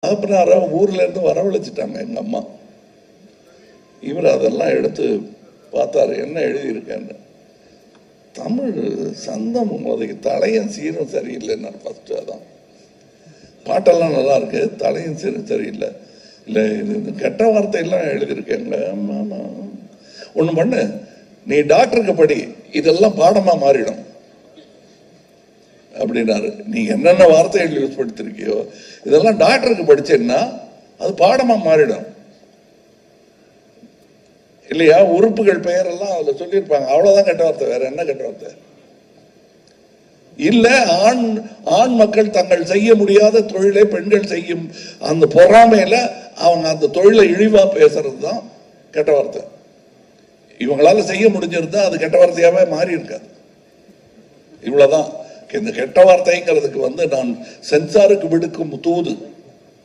தகப்பனார ஊர்ல இருந்து வரவழைச்சிட்டாங்க எங்க அம்மா. இவர் அதெல்லாம் எடுத்து பார்த்தாரு, என்ன எழுதியிருக்கேன்னு. தமிழ் சந்தம் அதுக்கு தலையும் சீரும் சரியில்லைன்னு ஃபர்ஸ்ட். அதான் பாட்டெல்லாம் நல்லா இருக்கு, தலையும் சீரும் சரியில்லை. இல்லை இது கெட்ட வார்த்தையெல்லாம் எழுதியிருக்கேங்க. ஒன்று பண்ணு, நீ டாக்டருக்கு படி, இதெல்லாம் பாடமா மாறிடும் அப்படின்னாரு. நீ என்னென்ன வார்த்தைகள் யூஸ் படுத்திருக்கியோ இதெல்லாம் டாக்டருக்கு படிச்சேன்னா அது பாடமா மாறிடும் இல்லையா? உறுப்புகள் பெயரெல்லாம் அதுல சொல்லியிருப்பாங்க, அவ்வளவுதான் கெட்ட வார்த்தை, வேற என்ன கெட்ட வார்த்தை? இல்ல ஆண் மக்கள் தங்கள் செய்ய முடியாத தொழிலை பெண்கள் செய்யும் அந்த பொறாமையில அவங்க அந்த தொழிலை இழிவா பேசுறது தான் கெட்ட வார்த்தை. இவங்களால செய்ய முடிஞ்சிருந்தா அது கெட்ட வார்த்தையாவே மாறி இருக்காது. இவ்வளவுதான் இந்த கெட்ட வார்த்தைங்கிறதுக்கு நான் சென்சாருக்கு விடுக்கும் தூது.